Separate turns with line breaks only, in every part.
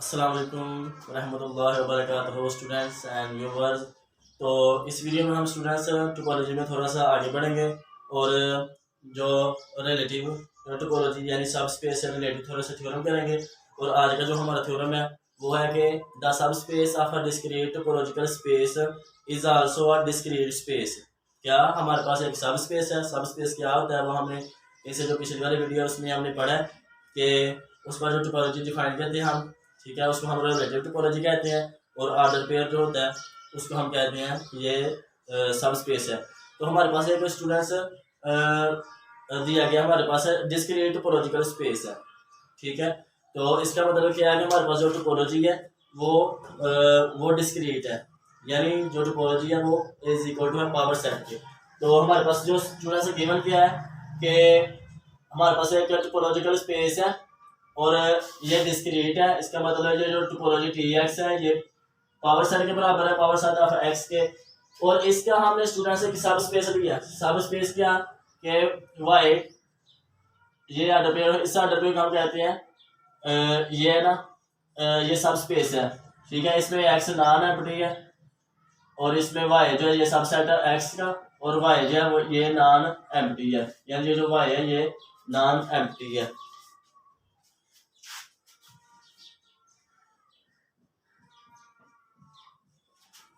अस्सलाम वालेकुम रहमतुल्लाहि व बरकातुहू स्टूडेंट्स एंड व्यूवर्स। तो इस वीडियो में हम स्टूडेंट्स टोपोलॉजी में थोड़ा सा आगे बढ़ेंगे और जो रिलेटिव टोपोलॉजी यानी सब स्पेस से रिलेटेड थोड़ा सा थ्योरम करेंगे। और आज का जो हमारा थ्योरम है वो है कि the subspace of a discrete topological space is also a discrete space. क्या हमारे पास एक सब स्पेस है? सब स्पेस क्या होता है वो हमने इससे जो पिछली वाली वीडियो उसमें हमने पढ़ा है कि उस पर जो टोपोलॉजी डिफाइन करते हैं हम, ठीक है, उसको हम रिलेटिव टोपोलॉजी कहते हैं। और ऑर्डर पेयर जो होता है उसको हम कहते हैं ये सब स्पेस है। तो हमारे पास एक स्टूडेंट्स दिया गया, हमारे पास डिस्क्रीट टोपोलॉजिकल स्पेस है, ठीक है। तो इसका मतलब क्या है कि हमारे पास जो टोपोलॉजी है वो डिस्क्रीट है, यानी जो टोपोलॉजी है वो इज इक्वल टू है पावर सेट के। तो हमारे पास जो स्टूडेंट्स गिवन किया है कि हमारे पास एक टोपोलॉजिकल स्पेस है और ये डिस्क्रीट है। इसका मतलब ये जो टोपोलॉजी टी एक्स है ये पावर सेट के बराबर है, पावर सेट ऑफ एक्स के। और इसका हमने स्टूडेंट से सब स्पेस लिया। सब स्पेस क्या कि वाई, ये ऑर्डर पे, इस ऑर्डर पे हम कहते हैं ये ना ये सब स्पेस है, ठीक है। इसमें एक्स नॉन एम्प्टी है और इसमें वाई जो है ये सबसेट है एक्स का, और वाई जो है वो ये नॉन एम्प्टी है, यानी ये जो वाई है ये नॉन एम्प्टी है।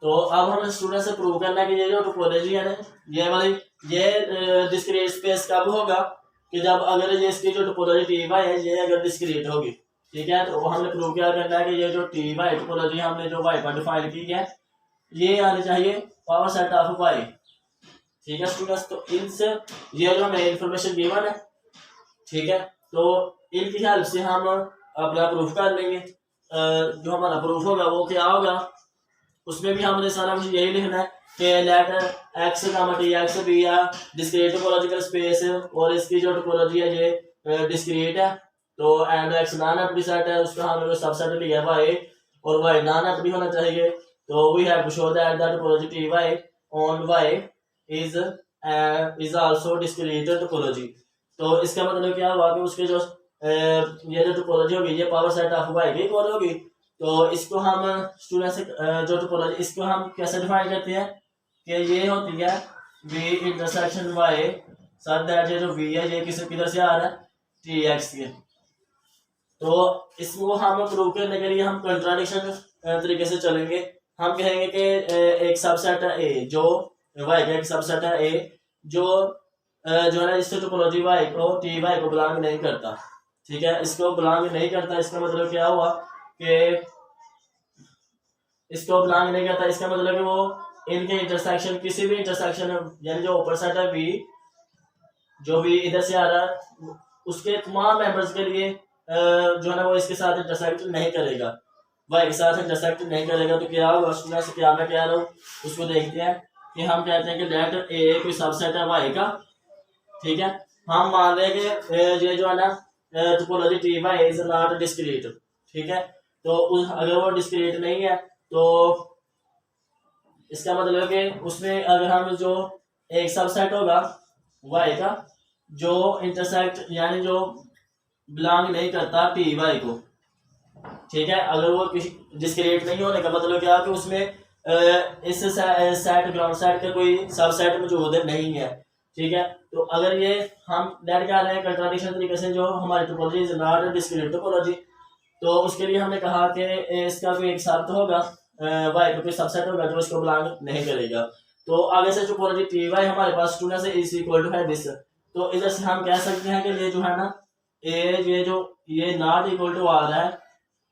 तो अब हमें स्टूडेंट से प्रूव करना है कि ये जो टोपोलॉजी है ना ये वाली ये डिस्क्रीट स्पेस कब होगा कि जब अगर ये इसकी जो टोपोलॉजी टी वाई है ये अगर डिस्क्रीट होगी, ठीक है। तो हमने प्रूव क्या करना है कि ये जो टी वाई टोपोलॉजी हमने जो वाई पर डिफाइन की है ये आनी चाहिए पावर सेट ऑफ वाई, ठीक है स्टूडेंट्स। तो इनसे ये जो हमें इंफॉर्मेशन गिवन है, ठीक है, तो इनकी हेल्प से हम अपना प्रूफ कर लेंगे। जो हमारा प्रूफ होगा वो क्या होगा, उसमें भी हमने सारा कुछ यही लिखना है कि लेट एक्स टी एक्स भी या डिस्क्रीट टोपोलॉजिकल स्पेस और इसकी जो टोपोलॉजी है ये डिस्क्रीट है। तो and x non empty set है, उसका हमने सबसेट लिया है वाई, और वाई नॉन एम्प्टी होना चाहिए। तो we have to show that the topology T Y on Y is also discrete topology. तो इसका मतलब क्या हुआ कि उसके जो ये जो टोपोलॉजी होगी ये पावर सेट ऑफ वाई की इक्वल होगी। तो इसको हम स्टूडेंट से जो टोपोलॉजी इसको हम कैसे डिफाइन करते हैं कि ये होती है V intersection Y such that ये जो वी है ये किधर से आ रहा है टी एक्स के। तो इसको हम प्रूव करने के लिए हम कंट्राडिक्शन तरीके से चलेंगे। हम कहेंगे कि एक सबसेट है ए जो वाई का एक सबसेट है ए जो जो है ना इससे टोपोलॉजी वाई को टी वाई को बिलोंग नहीं करता, ठीक है। इसको बिलोंग नहीं करता, इसका मतलब क्या हुआ कि इसको बिलोंग नहीं करता, इसका मतलब कि वो इनके इंटरसेक्शन किसी भी इंटरसेक्शन यानी जो ऊपर सेट है बी जो भी इधर से आ रहा है उसके तमाम मेंबर्स के लिए जो है ना वो इसके साथ इंटरसेक्ट नहीं करेगा, वाई के साथ इंटरसेक्ट नहीं करेगा। तो क्या होगा स्टूडेंट से क्या मैं कह रहा हूँ उसको देखते हैं कि हम कहते हैं कि लेट ए कोई सबसेट है वाई का, ठीक है। हम मान रहे हैं कि ये जो है ना topology T Y is not discrete, ठीक है। तो अगर वो डिस्क्रीट नहीं है तो इसका मतलब है कि उसमें अगर हम जो एक सबसेट होगा वाई का जो इंटरसेक्ट यानी जो बिलोंग नहीं करता टी वाई को, ठीक है, अगर वो किसी डिस्क्रीट नहीं होने का मतलब क्या है कि उसमें इस सेट ग्राउंड सेट का कोई सबसेट मौजूद नहीं है, ठीक है। तो अगर ये हम डेट क्या रहे हैं कंट्राडिक्शन तरीके से जो हमारी topology is not discrete topology, तो उसके लिए हमने कहा कि इसका कोई एक शर्त होगा वाई का कोई सबसेट होगा जो इसको बिलोंग नहीं करेगा। तो आगे से टोपोलॉजी टी वाई हमारे पास स्टूडेंट से इज इक्वल टू है दिस। तो इधर से हम कह सकते हैं कि ये जो है ना ये जो ये नॉट इक्वल टू आ रहा है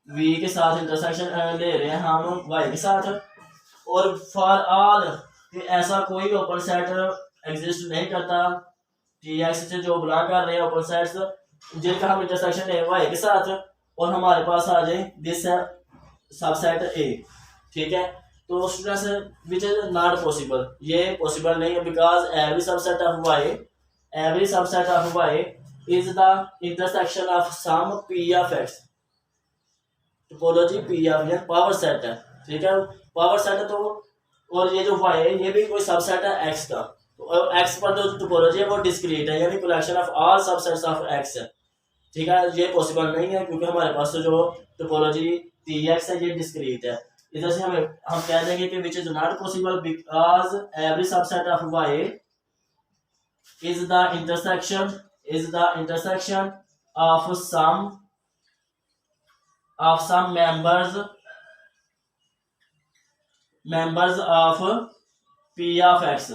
वी के साथ इंटरसेक्शन ले रहे हैं हम वाई के साथ, और फॉर ऑल ऐसा कोई ओपन सेट एग्जिस्ट नहीं करता टी एक्स से जो बिलोंग कर रहे हैं ओपन सेट्स जिनका हम इंटरसेक्शन ले वाई के साथ और हमारे पास आ जाए दिस सबसेट ए, ठीक है। तो students which is not possible, ये पॉसिबल नहीं है because every subset of Y is the intersection of some P of X. Topology P of X power set है, ठीक है, पावर सेट है। तो और ये जो वाई है ये भी कोई सबसेट है एक्स का, तो एक्स पर जो टोपोलॉजी है वो डिस्क्रीट है यानी collection of all subsets of x है, ठीक है, ये पॉसिबल नहीं है क्योंकि हमारे पास तो जो टोपोलॉजी टी एक्स है ये डिस्क्रीट है। इधर से हम कह देंगे कि which is not possible because every subset of Y is the intersection of some members of p of x।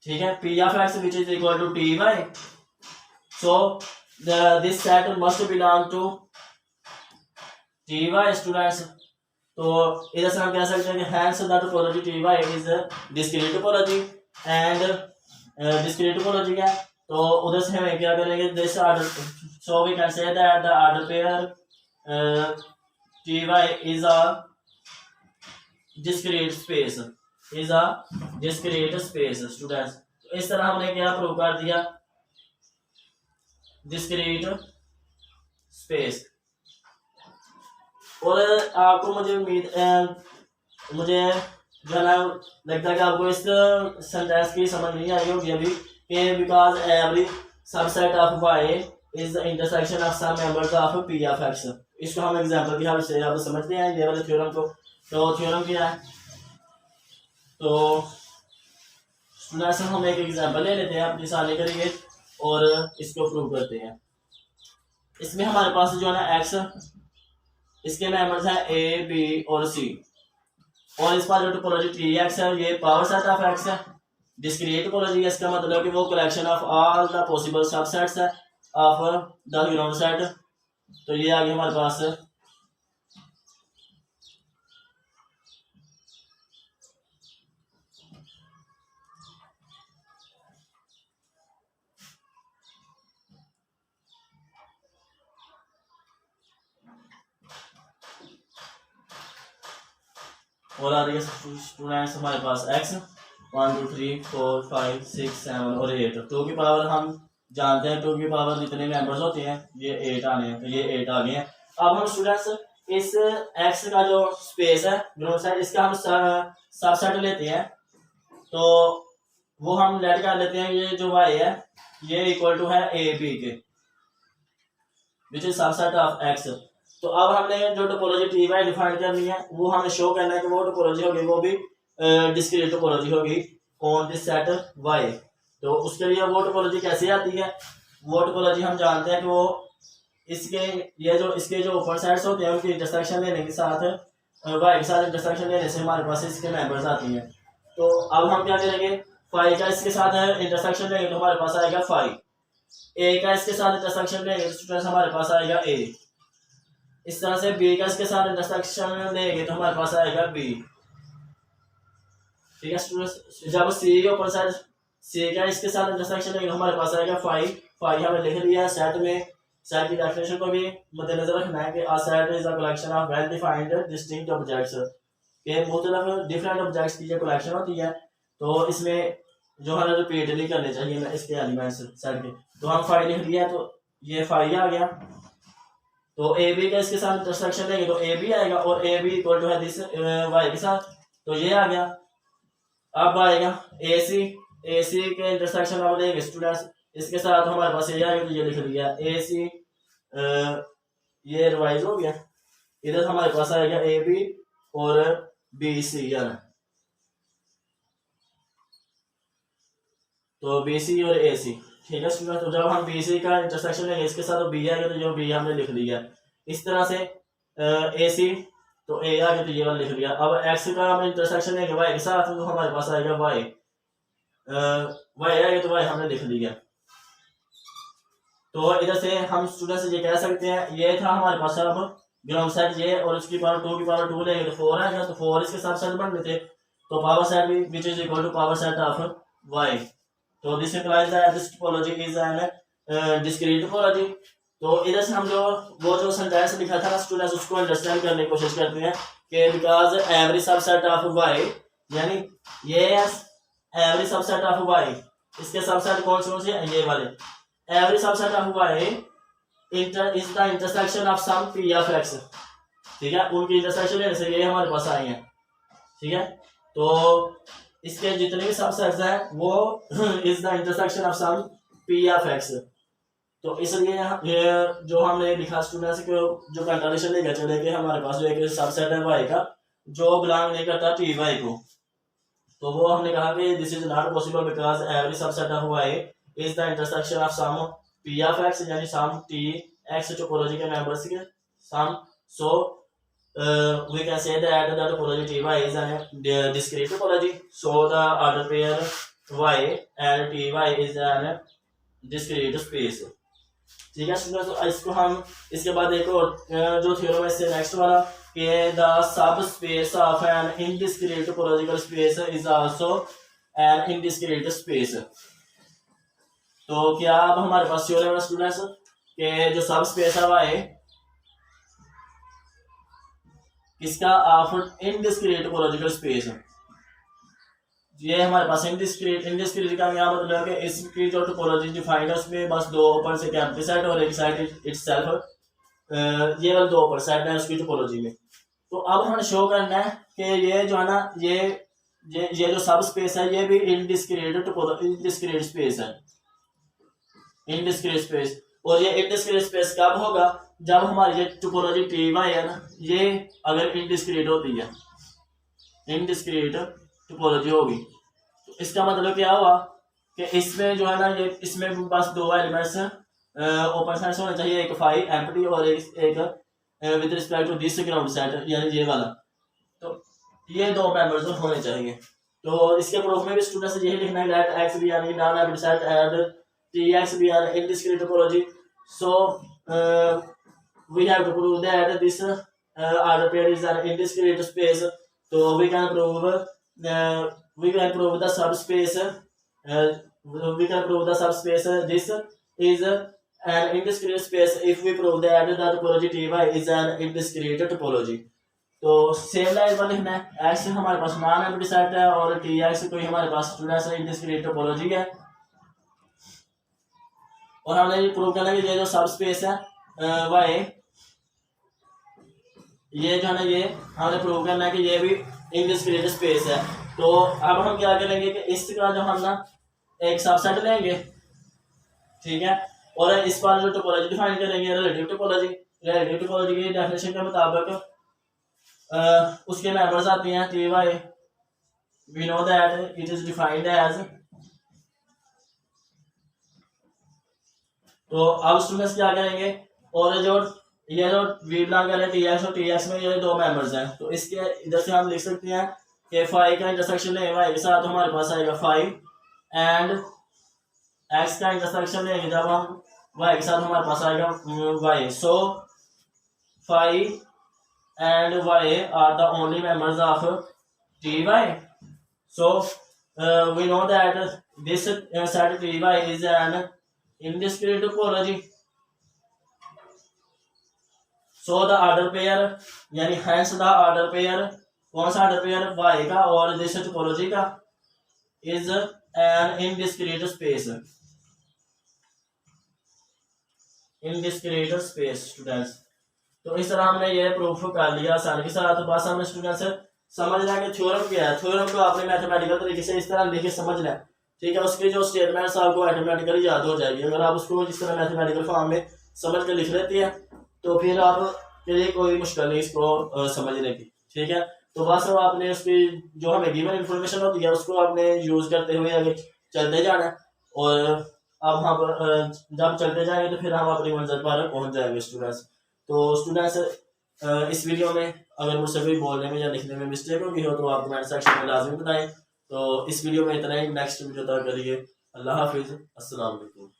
ठीक है, p of x which is equal to ty, so this set must belong to ty students। तो इधर से हम कह सकते हैं कि hence the topology ty is discrete topology and discrete topology है। तो उधर से हमें क्या करेंगे, this order, so we can say that the order pair ty is a discrete space, is a discrete space students। तो इस तरह हमने क्या प्रूव कर दिया, discrete space। और आपको मुझे उम्मीद मुझे जो है ना लगता है कि आपको इस सेंटेंस की समझ नहीं आई होगी अभी कि because every subset of Y is the intersection of some members of P of X. इसको हम एग्जांपल की हेल्प से आप समझते हैं ये वाले थ्योरम को। तो थ्योरम क्या है, तो स्टूडेंट्स हम एक एग्जांपल ले लेते हैं अपनी साले के लिए और इसको प्रूव करते हैं। इसमें हमारे पास जो है ना एक्स, इसके मेंबर्स हैं ए बी और सी, और इस पर जो टोपोलॉजी टी एक्स है ये पावर सेट ऑफ एक्स है। डिस्क्रीट टोपोलॉजी इसका मतलब कि वो collection of all the possible subsets है ऑफ द यूनिट सेट। तो ये आ गया हमारे पास और आ रही है स्टूडेंट्स हमारे पास एक्स 1 2 3 4 5 6 7 और 8। 2 की पावर हम जानते हैं 2 की पावर जितने मेंबर्स होते हैं ये 8 आने हैं, तो ये 8 आ गए हैं। अब हम स्टूडेंट्स इस एक्स का जो स्पेस है ग्रुप सेट, इसका हम सबसेट लेते हैं। तो वो हम लेट कर लेते हैं, ये जो वाई है ये इक्वल टू है ए बी के which is subset of X. तो अब हमने जो टोपोलॉजी टी वाई डिफाइन करनी है वो हमें शो करना है कि वो टोपोलॉजी होगी वो भी डिस्क्रीट टोपोलॉजी होगी ऑन दिस सेट वाई। तो उसके लिए वो टोपोलॉजी कैसे आती है, वो टोपोलॉजी हम जानते हैं कि वो इसके जो ऊपर साइड्स होते हैं उनकी इंटरसेक्शन लेने के साथ वाई के साथ इंटरसेक्शन लेने से हमारे पास इसके मेंबर्स आती हैं। तो अब हम क्या करेंगे, फाइव का इसके साथ इंटरसेक्शन लेंगे तो हमारे पास आएगा फाइव, ए का इसके साथ इंटरसेक्शन लेंगे तो हमारे पास आएगा ए। इस तरह से बी का इसके साथ इंटरसेक्शन लेंगे तो हमारे पास आएगा बी। ठीक है स्टूडेंट्स, जब सी के ऊपर साइड सी का इसके साथ इंटरसेक्शन लेंगे तो हमारे पास आएगा फाइव। फाइव हमें लिख दिया सेट में। सेट की डेफिनेशन को भी मद्देनजर रखना है कि a set is a collection of well defined distinct objects, के मुख्तलिफ डिफरेंट ऑब्जेक्ट्स की जो कलेक्शन होती है। तो इसमें जो हमें रिपीट नहीं करने चाहिए इसके एलिमेंट्स सेट के। तो हम फाइव लिख दिया तो ये फाइव आ गया। तो ए बी का इसके साथ इंटरसेक्शन लेंगे तो ए बी आएगा और ए बी इक्वल टू है दिस वाई के साथ, तो ये आ गया। अब आएगा ए सी के इंटरसेक्शन अब लेंगे स्टूडेंट्स इसके साथ हमारे पास ये आएगा, तो ये लिख दिया ए सी, ये रिवाइज हो गया। इधर हमारे पास आएगा ए बी और बी सी यार, तो बी सी और ए सी। ठीक है स्टूडेंट, तो जब हम बी सी का इंटरसेक्शन लेंगे इसके साथ तो बी आएगा, तो जो बी हमने लिख लिया। इस तरह से ए सी तो ए आ गया तो ये वाला लिख लिया। अब एक्स का हम इंटरसेक्शन लेंगे वाई के साथ तो हमारे पास आएगा वाई, वाई आएगा तो वाई हमने लिख लिया। तो इधर से हम स्टूडेंट से ये कह सकते हैं ये था हमारे पास अब ग्राउंड सेट ये, और उसकी पावर 2 की पावर 2 लेंगे तो 4 आएगा। तो 4 इसके साथ सेट बन गए थे, तो पावर सेट भी which is equal to power set of Y. तो this implies that this topology is an discrete topology. तो इधर से हम वो जो सेंटेंस लिखा था ना स्टूडेंट्स उसको अंडरस्टैंड करने की कोशिश करते हैं कि because every subset of Y, यानी ये एवरी सबसेट ऑफ वाई, इसके सबसेट कौन से हैं ये वाले। Every subset of Y is the intersection of some P of X. ठीक है, उनकी इंटरसेक्शन लेने से ये हमारे पास आए हैं। ठीक है, तो इसके जितने भी सबसेट्स हैं वो is the intersection of some P of X. तो इसलिए ये जो हमने लिखा स्टूडेंट्स को जो कंट्राडिक्शन लेकर चले कि हमारे पास जो एक सबसेट है वाई का जो बिलोंग नहीं करता टी वाई को, तो वो हमने कहा कि this is not possible because every subset of Y is the intersection of some P of X यानी सम टी एक्स टोपोलॉजी के मेंबर्स के some. So we can say that the topology Ty is a discrete topology. So the order pair y and Ty is a discrete space. ठीक है students, तो इसको हम इसके बाद एक और जो थ्योरम है इससे नेक्स्ट वाला कि the subspace of an indiscrete topological space is also an indiscrete space. तो क्या अब हमारे पास थ्योरम है स्टूडेंट्स कि जो सब स्पेस है वाई इसका ऑफ इनडिस्क्रीट टोपोलॉजिकल स्पेस, ये हमारे पास इनडिस्क्रीट का क्या मतलब है कि इसकी जो टोपोलॉजी डिफाइंड है उसमें बस दो ओपन से एम्प्टी सेट और एक साइड इटसेल्फ, ये वाले दो ओपन सेट है उसकी टोपोलॉजी में। तो अब हमें शो करना है कि ये जो है ना ये जो सब स्पेस है ये भी इनडिस्क्रीट स्पेस है, इनडिस्क्रीट स्पेस। और ये इनडिस्क्रीट स्पेस कब होगा जब हमारी ये टोपोलॉजी टी वाई है ना ये अगर इनडिस्क्रीट होती है, इनडिस्क्रीट टोपोलॉजी होगी। तो इसका मतलब क्या हुआ कि इसमें जो है ना ये इसमें बस दो एलिमेंट्स ओपन सेट्स होने चाहिए, एक फाई एम्प्टी और एक with respect to this ground set यानी ये वाला, तो ये दो मेंबर्स होने चाहिए। तो इसके प्रूफ में भी स्टूडेंट्स यही लिखना है दैट एक्स बी यानी non empty set and T X B are indiscrete topology. So we have to prove that this order pair is an indiscrete space. So we can prove the subspace. We can prove the subspace. This is an indiscrete space if we prove that the topology Ty is an indiscrete topology. तो same line पर लिखना है, x हमारे पास non empty set है और T x कोई हमारे पास students in discrete topology है। और हमने ये प्रूव करना है कि ये जो सब स्पेस है वाई ये जो है ना ये हमने प्रूव करना है कि ये भी इनडिस्क्रीट स्पेस है। तो अब हम क्या करेंगे कि इसका जो हम ना एक सबसेट लेंगे, ठीक है, और इस पर जो टोपोलॉजी डिफाइन करेंगे रिलेटिव टोपोलॉजी, रिलेटिव टोपोलॉजी की डेफिनेशन के मुताबिक उसके मेंबर्स आती हैं T Y, we know that it is defined as. तो अब स्टूडेंट्स क्या करेंगे और जो ये जो वी बिलोंग कर रहे हैं टी एक्स और टी एक्स में ये दो मेंबर्स हैं, तो इसके इधर से हम लिख सकते हैं कि फाई का इंटरसेक्शन लेंगे वाई के साथ, तो हमारे पास आएगा फाई एंड एक्स का इंटरसेक्शन लेंगे जब हम वाई के साथ हमारे पास आएगा Y. So phi and Y are the only members of T Y. So we know that this set T Y is an indiscrete topology. So the order pair यानी हैंस द ऑर्डर पेयर, कौन सा order pair Y का और this topology का, is an indiscrete space, indiscrete space students. तो इस तरह हमने ये प्रूफ कर लिया आसानी के साथ। तो बस हमने स्टूडेंट्स समझना है कि थ्योरम क्या है। थ्योरम को आपने मैथमेटिकल तरीके से इस तरह लिख के समझना है, ठीक है। उसके जो स्टेटमेंट्स आपको ऑटोमेटिकली याद हो जाएगी अगर आप उसको इस तरह मैथमेटिकल फॉर्म में समझ के लिख लेते हैं, तो फिर आप के लिए कोई मुश्किल नहीं इसको समझने की, ठीक है। तो बस आपने उसकी जो हमें गिवन इन्फॉर्मेशन होती है उसको आपने यूज करते हुए आगे चलते जाना है, और अब हम जब चलते जाएंगे तो फिर हम अपनी मंजिल पर पहुंच जाएंगे स्टूडेंट्स। तो स्टूडेंट्स इस वीडियो में अगर मुझसे कोई बोलने में या लिखने में मिस्टेक होगी हो तो आप कमेंट सेक्शन में लाजमी बताएं। तो इस वीडियो में इतना ही, नेक्स्ट वीडियो तक करिए। अल्लाह हाफिज़, अस्सलाम वालेकुम।